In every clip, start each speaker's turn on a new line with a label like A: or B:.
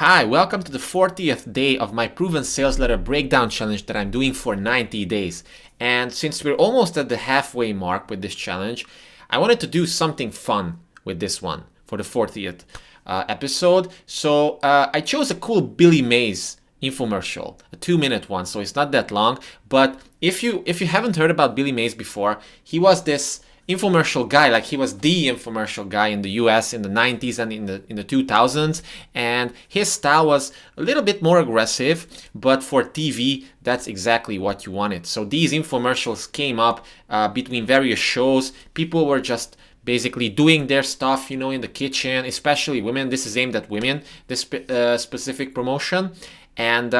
A: Hi, welcome to the 40th day of my proven sales letter breakdown challenge that I'm doing for 90 days. And since we're almost at the halfway mark with this challenge, I wanted to do something fun with this one for the 40th episode. So I chose a cool Billy Mays infomercial, a 2-minute one, so it's not that long. But if you haven't heard about Billy Mays before, he was this infomercial guy. Like, he was the infomercial guy in the US in the 90s and in the 2000s, and his style was a little bit more aggressive, but for TV that's exactly what you wanted. So these infomercials came up between various shows. People were just basically doing their stuff, in the kitchen, especially women. This is aimed at women, this specific promotion. And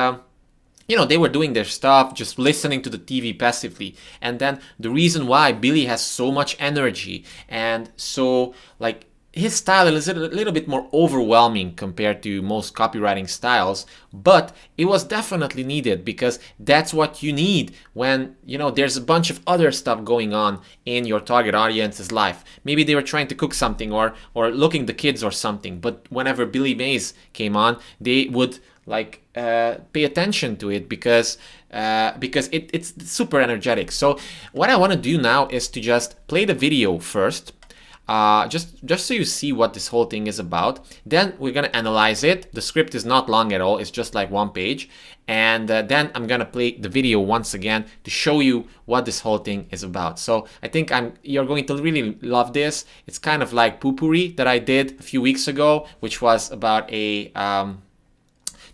A: they were doing their stuff, just listening to the TV passively. And then the reason why Billy has so much energy and so, his style is a little bit more overwhelming compared to most copywriting styles, but it was definitely needed because that's what you need when, there's a bunch of other stuff going on in your target audience's life. Maybe they were trying to cook something or looking the kids or something, but whenever Billy Mays came on, they would pay attention to it because it's super energetic. So what I want to do now is to just play the video first, just so you see what this whole thing is about. Then we're gonna analyze it. The script is not long at all, it's just like 1 page, and then I'm gonna play the video once again to show you what this whole thing is about. So I think you're going to really love this. It's kind of like Poo-Pourri that I did a few weeks ago, which was about a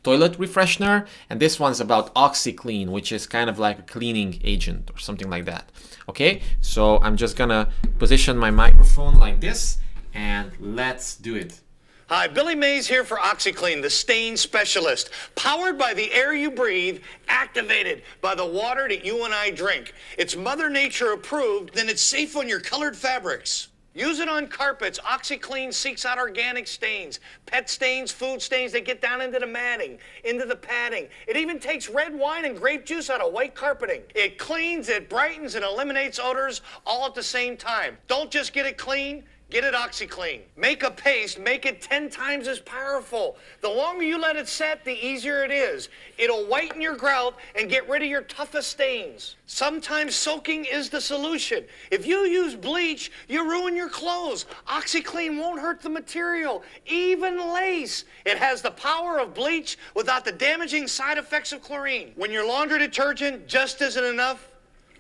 A: toilet refreshener, and this one's about OxiClean, which is kind of like a cleaning agent or something like that. Okay, so I'm just gonna position my microphone like this and let's do it.
B: Hi, Billy Mays here for OxiClean, the stain specialist. Powered by the air you breathe, activated by the water that you and I drink. It's Mother Nature approved, then it's safe on your colored fabrics. Use it on carpets. OxiClean seeks out organic stains, pet stains, food stains that get down into the matting, into the padding. It even takes red wine and grape juice out of white carpeting. It cleans, it brightens, and eliminates odors all at the same time. Don't just get it clean. Get it OxiClean. Make a paste, make it 10 times as powerful. The longer you let it set, the easier it is. It'll whiten your grout and get rid of your toughest stains. Sometimes soaking is the solution. If you use bleach, you ruin your clothes. OxiClean won't hurt the material, even lace. It has the power of bleach without the damaging side effects of chlorine. When your laundry detergent just isn't enough,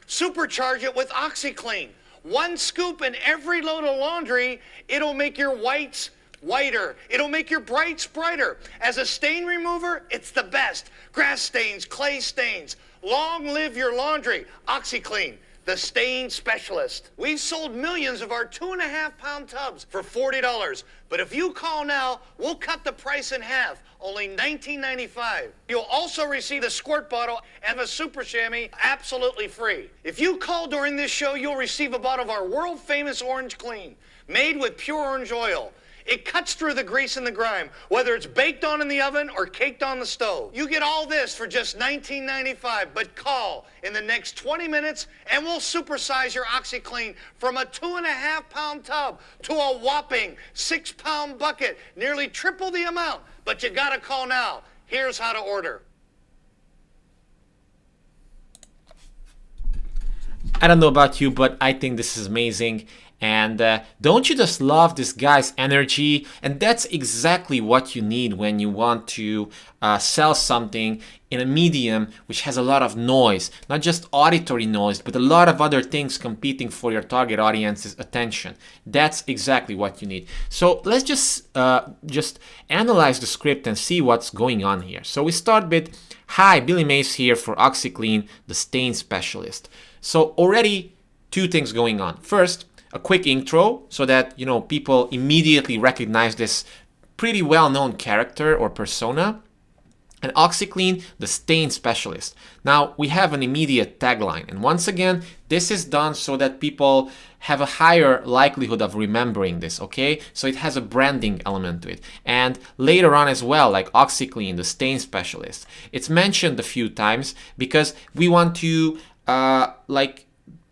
B: supercharge it with OxiClean. 1 scoop in every load of laundry, it'll make your whites whiter. It'll make your brights brighter. As a stain remover, it's the best. Grass stains, clay stains. Long live your laundry. OxiClean, the stain specialist. We've sold millions of our 2.5-pound tubs for $40. But if you call now, we'll cut the price in half. Only $19.95. You'll also receive a squirt bottle and a super chamois absolutely free. If you call during this show, you'll receive a bottle of our world-famous Orange Clean, made with pure orange oil. It cuts through the grease and the grime, whether it's baked on in the oven or caked on the stove. You get all this for just $19.95, but call in the next 20 minutes and we'll supersize your OxiClean from a 2.5-pound tub to a whopping 6-pound bucket, nearly triple the amount. But you gotta call now. Here's how to order.
A: I don't know about you, but I think this is amazing. And don't you just love this guy's energy? And that's exactly what you need when you want to sell something in a medium which has a lot of noise, not just auditory noise, but a lot of other things competing for your target audience's attention. That's exactly what you need. So let's just analyze the script and see what's going on here. So we start with, hi, Billy Mays here for OxiClean, the stain specialist. So already 2 things going on. First, a quick intro so that people immediately recognize this pretty well-known character or persona. And OxiClean, the stain specialist. Now we have an immediate tagline, and once again this is done so that people have a higher likelihood of remembering this, okay? So it has a branding element to it. And later on as well, like OxiClean, the stain specialist, it's mentioned a few times because we want to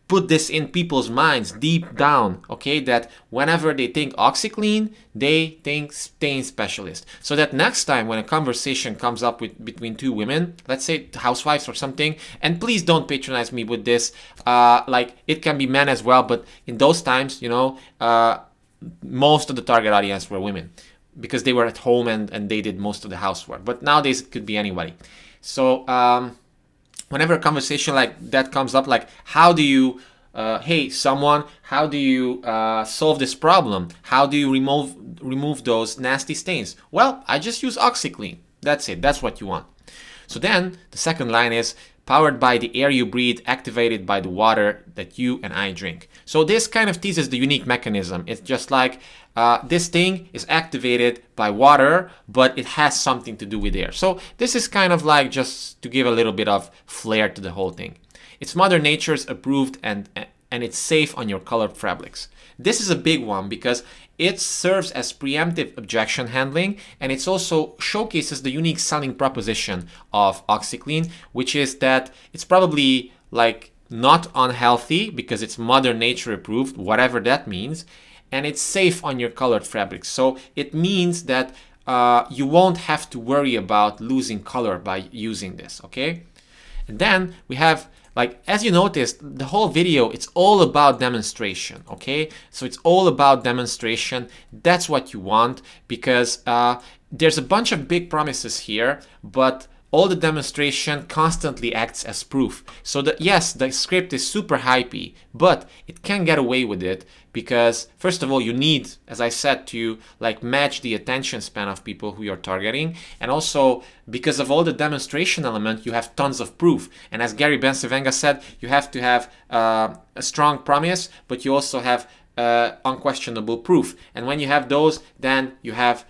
A: put this in people's minds deep down, okay, that whenever they think OxiClean, they think stain specialist. So that next time when a conversation comes up between two women, let's say housewives or something, and please don't patronize me with this, like it can be men as well, but in those times, you know, most of the target audience were women because they were at home and they did most of the housework. But nowadays it could be anybody. So whenever a conversation like that comes up, like how do you, hey someone, how do you solve this problem? How do you remove those nasty stains? Well, I just use OxiClean. That's it. That's what you want. So then the second line is powered by the air you breathe, activated by the water that you and I drink. So this kind of teases the unique mechanism. It's just like this thing is activated by water, but it has something to do with air. So this is kind of like just to give a little bit of flair to the whole thing. It's Mother Nature's approved and it's safe on your colored fabrics. This is a big one because it serves as preemptive objection handling, and it also showcases the unique selling proposition of OxiClean, which is that it's probably like not unhealthy because it's Mother Nature approved, whatever that means, and it's safe on your colored fabrics. So it means that you won't have to worry about losing color by using this, okay? And then we have, like, as you noticed, the whole video, it's all about demonstration, okay? So it's all about demonstration. That's what you want because there's a bunch of big promises here, but all the demonstration constantly acts as proof. So that yes, the script is super hypey, but it can get away with it because first of all, you need, as I said, to like match the attention span of people who you're targeting, and also because of all the demonstration element, you have tons of proof. And as Gary Bencivenga said, you have to have a strong promise, but you also have unquestionable proof. And when you have those, then you have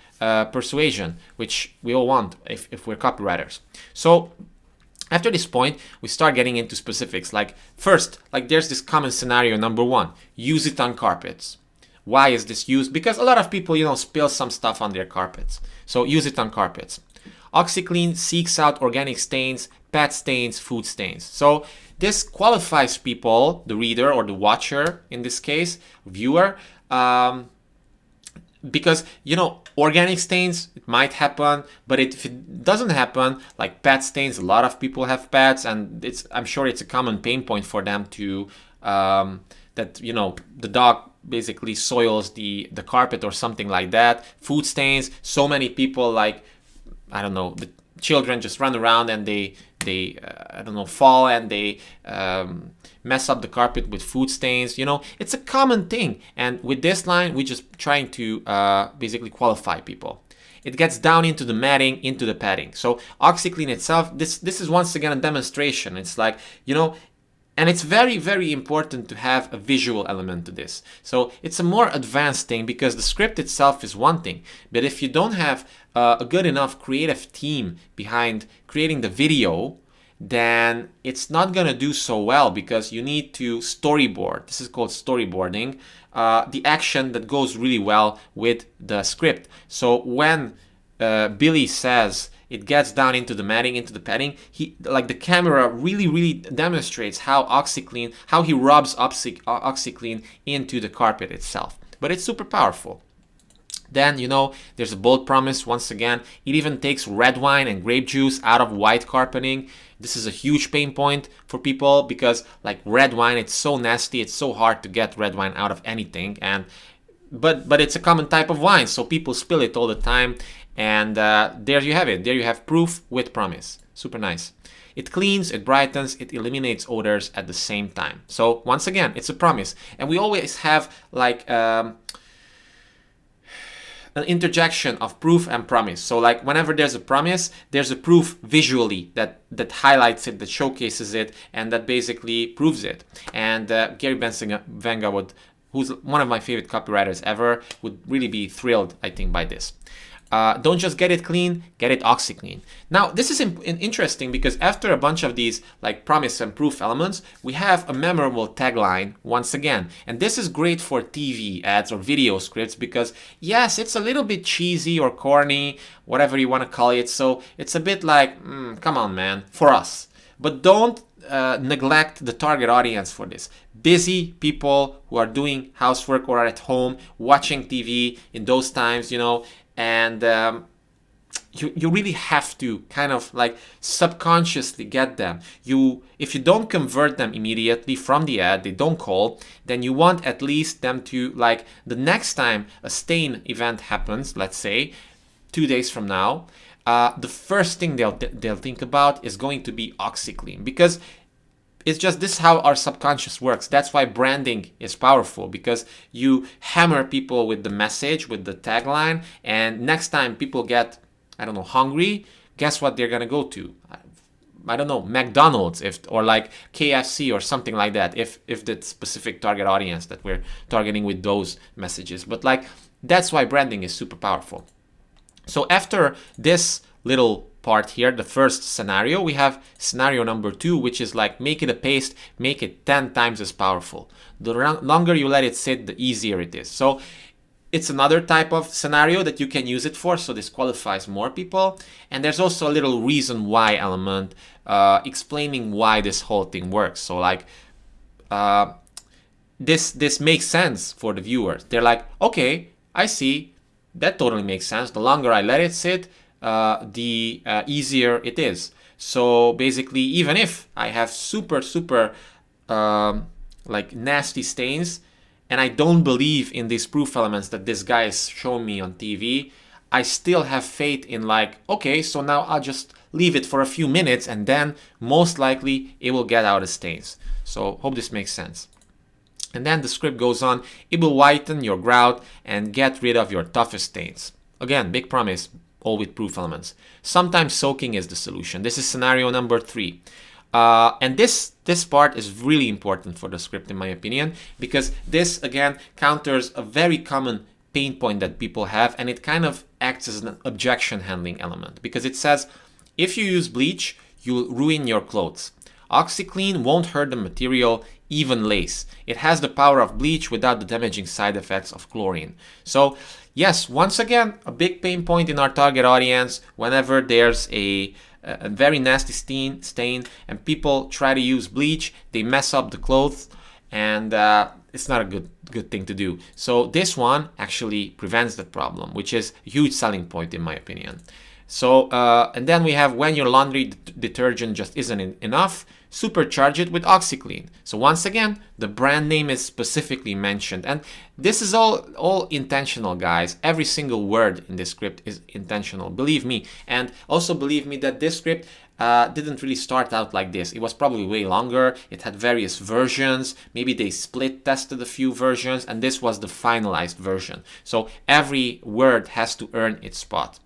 A: persuasion, which we all want if we're copywriters. So after this point, we start getting into specifics. Like first, like there's this common scenario, number one, use it on carpets. Why is this used? Because a lot of people, you know, spill some stuff on their carpets. So use it on carpets. OxiClean seeks out organic stains, pet stains, food stains. So this qualifies people, the reader or the watcher in this case, viewer, because, you know, organic stains, it might happen, but if it doesn't happen, like pet stains, a lot of people have pets, and I'm sure it's a common pain point for them to, that, you know, the dog basically soils the carpet or something like that. Food stains, so many people, like, I don't know, the children just run around and they I don't know, fall and they mess up the carpet with food stains. You know, it's a common thing. And with this line, we're just trying to basically qualify people. It gets down into the matting, into the padding. So OxiClean itself, this is once again a demonstration. It's like, you know, and it's very, very important to have a visual element to this. So it's a more advanced thing because the script itself is one thing. But if you don't have a good enough creative team behind creating the video, then it's not going to do so well because you need to storyboard. This is called storyboarding. The action that goes really well with the script. So when Billy says, it gets down into the matting, into the padding, the camera really demonstrates how OxiClean, how he rubs OxiClean into the carpet itself. But it's super powerful. Then, you know, there's a bold promise once again. It even takes red wine and grape juice out of white carpeting. This is a huge pain point for people because, like, red wine, it's so nasty, it's so hard to get red wine out of anything. But it's a common type of wine, so people spill it all the time. And there you have it. There you have proof with promise. Super nice. It cleans, it brightens, it eliminates odors at the same time. So once again, it's a promise. And we always have like an interjection of proof and promise. So like whenever there's a promise, there's a proof visually that highlights it, that showcases it, and that basically proves it. And Gary Bencivenga who's one of my favorite copywriters ever, would really be thrilled, I think, by this. Don't just get it clean, get it OxiClean. Now, this is interesting because after a bunch of these like promise and proof elements, we have a memorable tagline once again. And this is great for TV ads or video scripts because, yes, it's a little bit cheesy or corny, whatever you want to call it. So it's a bit like, come on, man, for us. But don't neglect the target audience for this. Busy people who are doing housework or are at home watching TV in those times, and you really have to kind of like subconsciously get them. If you don't convert them immediately from the ad, they don't call, then you want at least them to, like, the next time a stain event happens, let's say 2 days from now, the first thing they'll think about is going to be OxiClean, because it's just this is how our subconscious works. That's why branding is powerful, because you hammer people with the message, with the tagline, and next time people get, I don't know, hungry, guess what they're gonna go to? I don't know, McDonald's, or like KFC or something like that, if the specific target audience that we're targeting with those messages. But like, that's why branding is super powerful. So after this little part here, the first scenario, we have scenario number 2, which is like, make it a paste, make it 10 times as powerful. The longer you let it sit, the easier it is. So it's another type of scenario that you can use it for, so this qualifies more people. And there's also a little reason why element, explaining why this whole thing works. So like, this makes sense for the viewers. They're like, okay, I see, that totally makes sense. The longer I let it sit, the easier it is. So basically, even if I have super like nasty stains, and I don't believe in these proof elements that this guy is showing me on TV, I still have faith in, like, okay, so now I'll just leave it for a few minutes and then most likely it will get out of stains. So hope this makes sense. And then the script goes on, it will whiten your grout and get rid of your toughest stains. Again, big promise, all with proof elements. Sometimes soaking is the solution. This is scenario number 3. And this part is really important for the script, in my opinion, because this, again, counters a very common pain point that people have, and it kind of acts as an objection handling element, because it says, if you use bleach, you'll ruin your clothes. OxiClean won't hurt the material, even lace. It has the power of bleach without the damaging side effects of chlorine. So yes, once again, a big pain point in our target audience whenever there's a very nasty stain and people try to use bleach, they mess up the clothes, and it's not a good thing to do. So this one actually prevents that problem, which is a huge selling point in my opinion. So and then we have, when your laundry detergent just isn't enough, supercharge it with OxiClean. So once again, the brand name is specifically mentioned, and this is all intentional, guys. Every single word in this script is intentional, believe me. And also believe me that this script didn't really start out like this. It was probably way longer. It had various versions. Maybe they split tested a few versions, and this was the finalized version. So every word has to earn its spot.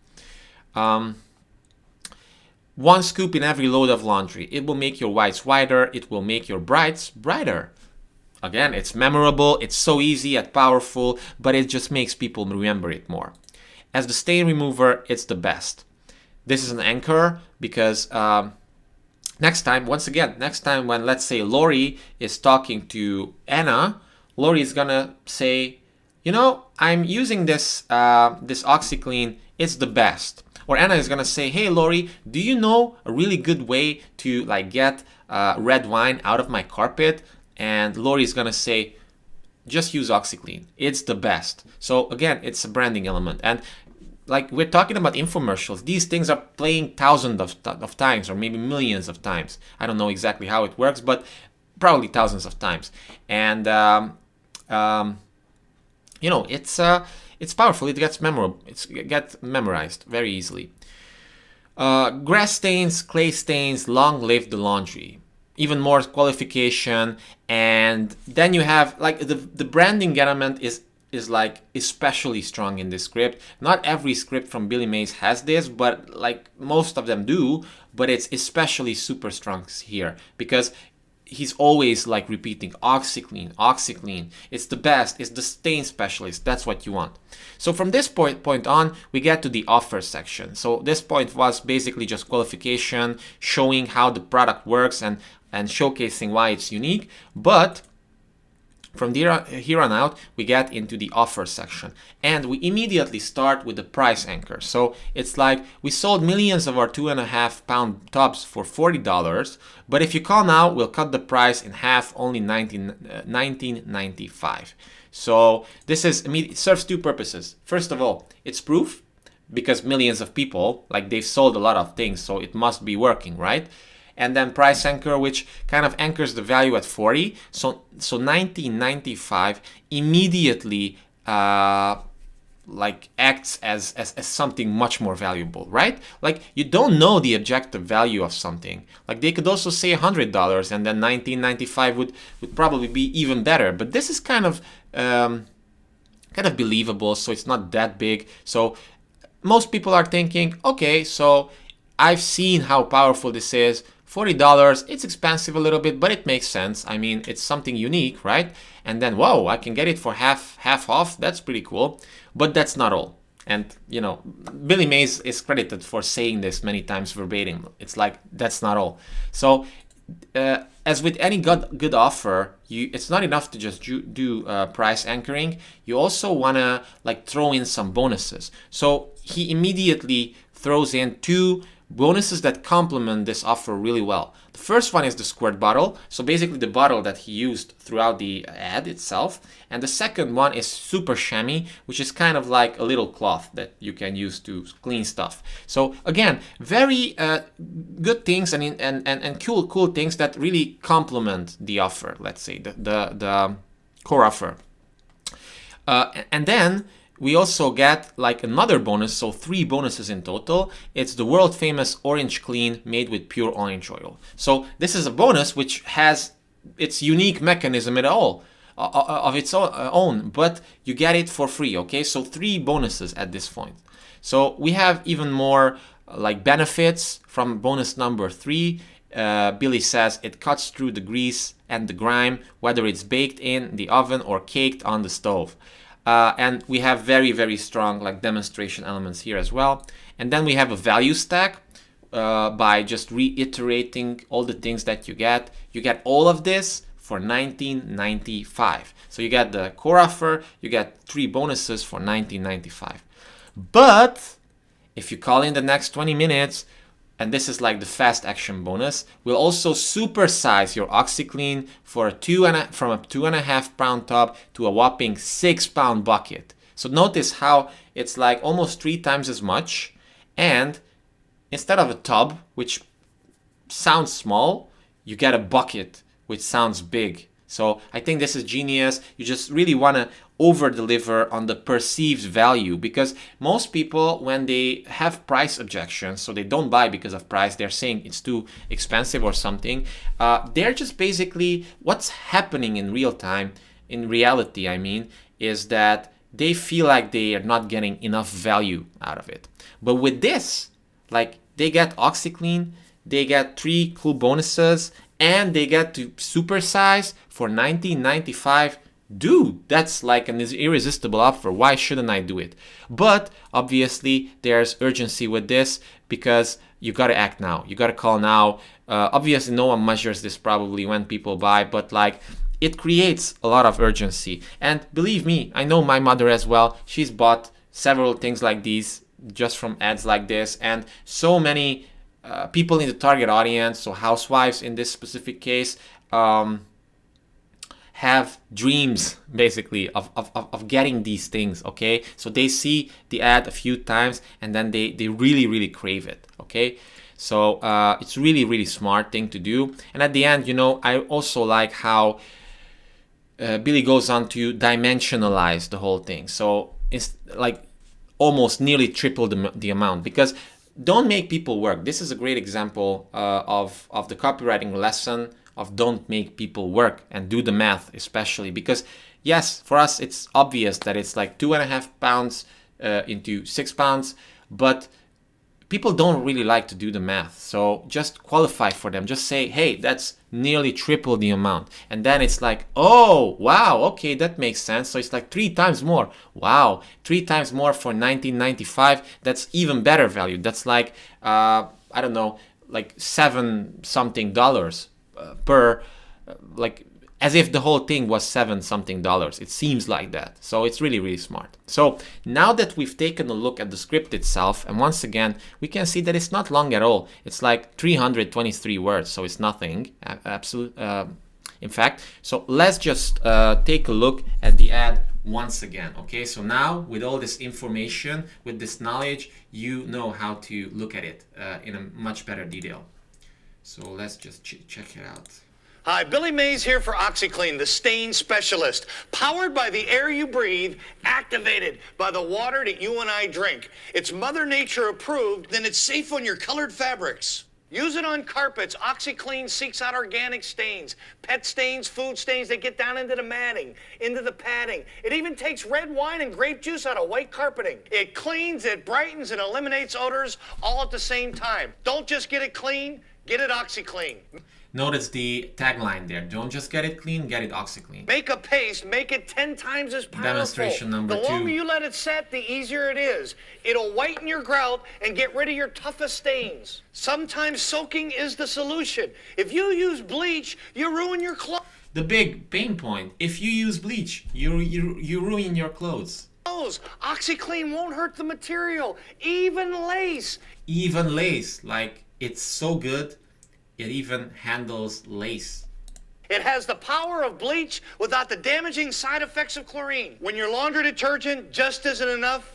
A: 1 scoop in every load of laundry. It will make your whites whiter. It will make your brights brighter. Again, it's memorable. It's so easy and powerful, but it just makes people remember it more. As the stain remover, it's the best. This is an anchor because next time when, let's say, Lori is talking to Anna, Lori is gonna say, I'm using this OxiClean. It's the best. Or Anna is gonna say, hey Lori, do you know a really good way to get red wine out of my carpet? And Lori is gonna say, just use OxiClean. It's the best. So again, it's a branding element. And like we're talking about infomercials, these things are playing thousands of times, or maybe millions of times. I don't know exactly how it works, but probably thousands of times. And it's powerful. It gets memorable. It gets memorized very easily. Grass stains, clay stains, long live the laundry. Even more qualification, and then you have the branding element is like especially strong in this script. Not every script from Billy Mays has this, but like most of them do. But it's especially super strong here because he's always repeating OxiClean, OxiClean. It's the best. It's the stain specialist. That's what you want. So from this point on, we get to the offer section. So this point was basically just qualification, showing how the product works and showcasing why it's unique. But From here on out, we get into the offer section, and we immediately start with the price anchor. So it's like we sold millions of our 2.5 pound tubs for $40, but if you call now, we'll cut the price in half, only $19.95. So this serves two purposes. First of all, it's proof, because millions of people, like, they've sold a lot of things, so it must be working, right? And then price anchor, which kind of anchors the value at 40. So $19.95 immediately like acts as something much more valuable, right? Like, you don't know the objective value of something. Like, they could also say $100, and then $19.95 would probably be even better. But this is kind of believable, so it's not that big. So most people are thinking, okay, so I've seen how powerful this is. $40, it's expensive a little bit, but it makes sense. I mean, it's something unique, right? And then, whoa, I can get it for half off. That's pretty cool. But that's not all. And, you know, Billy Mays is credited for saying this many times verbatim. It's like, that's not all. So as with any good offer, it's not enough to just do price anchoring. You also want to, like, throw in some bonuses. So he immediately throws in two bonuses that complement this offer really well. The first one is the squirt bottle, so basically the bottle that he used throughout the ad itself. And the second one is super chamois, which is kind of like a little cloth that you can use to clean stuff. So again, very good things and cool things that really complement the offer, let's say, the core offer. And then we also get like another bonus, so 3 bonuses in total. It's the world famous Orange Clean made with pure orange oil. So this is a bonus which has its unique mechanism at all of its own, but you get it for free, okay? So 3 bonuses at this point. So we have even more like benefits from bonus number 3. Billy says it cuts through the grease and the grime, whether it's baked in the oven or caked on the stove. And we have very, very strong like demonstration elements here as well. And then we have a value stack by just reiterating all the things that you get. You get all of this for $19.95. So you get the core offer, you get 3 bonuses for $19.95. But if you call in the next 20 minutes, and this is like the fast action bonus, we'll also supersize your OxiClean from a 2.5 pound tub to a whopping 6 pound bucket. So notice how it's like almost 3 times as much, and instead of a tub, which sounds small, you get a bucket, which sounds big. So I think this is genius. You just really want to over deliver on the perceived value, because most people, when they have price objections, so they don't buy because of price, they're saying it's too expensive or something, they're just basically, what's happening in real time, in reality I mean, is that they feel like they are not getting enough value out of it. But with this, like, they get OxiClean, they get 3 cool bonuses, and they get to supersize for $19.95. Dude, that's like an irresistible offer. Why shouldn't I do it? But obviously there's urgency with this, because you got to act now. You got to call now. Obviously no one measures this probably when people buy, but like, it creates a lot of urgency. And believe me, I know my mother as well. She's bought several things like these just from ads like this, and so many people in the target audience, so housewives in this specific case, have dreams basically of getting these things, okay? So they see the ad a few times and then they really, really crave it, okay? So it's really, really smart thing to do. And at the end, you know, I also like how Billy goes on to dimensionalize the whole thing. So it's like almost nearly triple the amount, because don't make people work. This is a great example of the copywriting lesson of don't make people work and do the math, especially because, yes, for us it's obvious that it's like 2.5 pounds into 6 pounds, but people don't really like to do the math. So just qualify for them. Just say, hey, that's nearly triple the amount. And then it's like, oh, wow, okay, that makes sense. So it's like 3 times more. Wow, 3 times more for $19.95. That's even better value. That's like, I don't know, like $7 something per, like as if the whole thing was $7 something. It seems like that. So it's really, really smart. So now that we've taken a look at the script itself, and once again, we can see that it's not long at all. It's like 323 words, so it's nothing. In fact, so let's just take a look at the ad once again. Okay, so now with all this information, with this knowledge, you know how to look at it in a much better detail. So let's just check it out.
B: Hi, Billy Mays here for OxiClean, the stain specialist. Powered by the air you breathe, activated by the water that you and I drink. It's Mother Nature approved, then it's safe on your colored fabrics. Use it on carpets. OxiClean seeks out organic stains, pet stains, food stains that get down into the matting, into the padding. It even takes red wine and grape juice out of white carpeting. It cleans, it brightens, and eliminates odors all at the same time. Don't just get it clean, get it OxiClean.
A: Notice the tagline there. Don't just get it clean, get it OxiClean.
B: Make a paste, make it 10 times as powerful.
A: Demonstration number 2.
B: The longer you let it set, the easier it is. It'll whiten your grout and get rid of your toughest stains. Sometimes soaking is the solution. If you use bleach, you ruin your clothes.
A: The big pain point, if you use bleach, you ruin your clothes.
B: OxiClean won't hurt the material. Even lace.
A: Even lace, like it's so good. It even handles lace.
B: It has the power of bleach without the damaging side effects of chlorine. When your laundry detergent just isn't enough,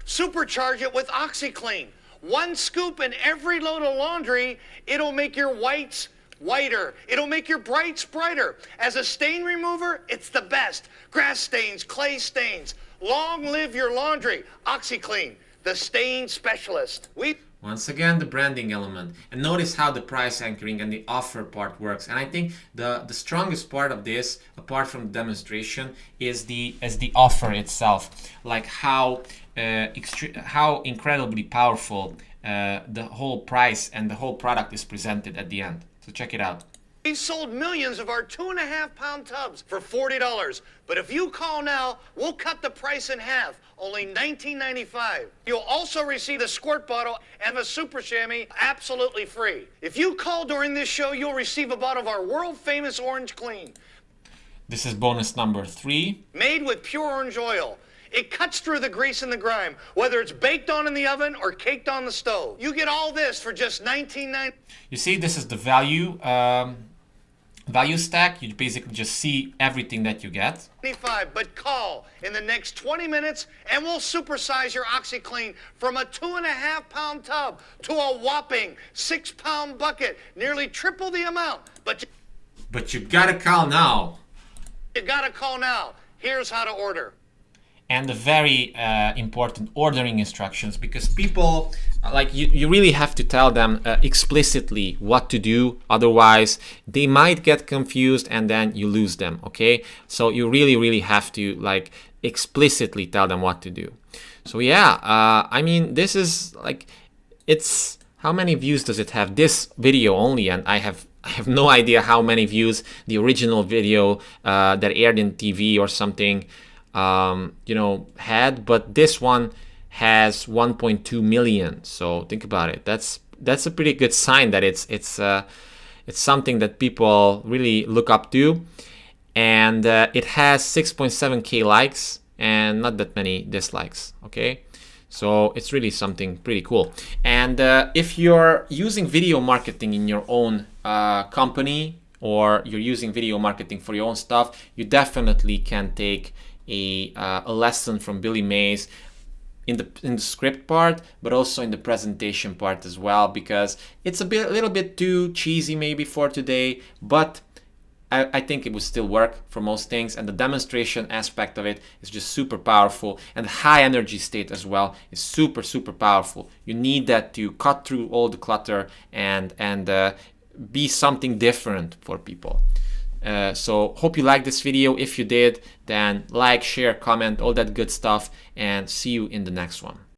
B: supercharge it with OxiClean. 1 scoop in every load of laundry, it'll make your whites whiter. It'll make your brights brighter. As a stain remover, it's the best. Grass stains, clay stains. Long live your laundry. OxiClean, the stain specialist.
A: Once again, the branding element. And notice how the price anchoring and the offer part works. And I think the strongest part of this, apart from the demonstration, is the offer itself. Like how incredibly powerful the whole price and the whole product is presented at the end. So check it out.
B: We've sold millions of our 2.5-pound tubs for $40. But if you call now, we'll cut the price in half, only $19.95. You'll also receive the squirt bottle and a super chamois absolutely free. If you call during this show, you'll receive a bottle of our world-famous Orange Clean.
A: This is bonus number 3.
B: Made with pure orange oil. It cuts through the grease and the grime, whether it's baked on in the oven or caked on the stove. You get all this for just $19.95.
A: You see, this is the value stack. You basically just see everything that you get.
B: But call in the next 20 minutes and we'll supersize your OxiClean from a 2.5-pound tub to a whopping 6-pound bucket, nearly triple the amount.
A: But you gotta call now.
B: You gotta call now. Here's how to order.
A: And the very important ordering instructions, because people, like you really have to tell them explicitly what to do, otherwise they might get confused and then you lose them, okay? So you really have to like explicitly tell them what to do. So yeah, I mean, this is like, it's, how many views does it have? This video only, and I have no idea how many views the original video that aired in TV or something had, but this one has 1.2 million. So think about it. That's a pretty good sign that it's something that people really look up to, and it has 6.7k likes and not that many dislikes. Okay, so it's really something pretty cool. And if you're using video marketing in your own company, or you're using video marketing for your own stuff, you definitely can take a lesson from Billy Mays in the script part, but also in the presentation part as well, because it's a little bit too cheesy maybe for today, but I think it would still work for most things. And the demonstration aspect of it is just super powerful, and the high energy state as well is super powerful. You need that to cut through all the clutter and be something different for people. So hope you liked this video. If you did, then like, share, comment, all that good stuff, and see you in the next one.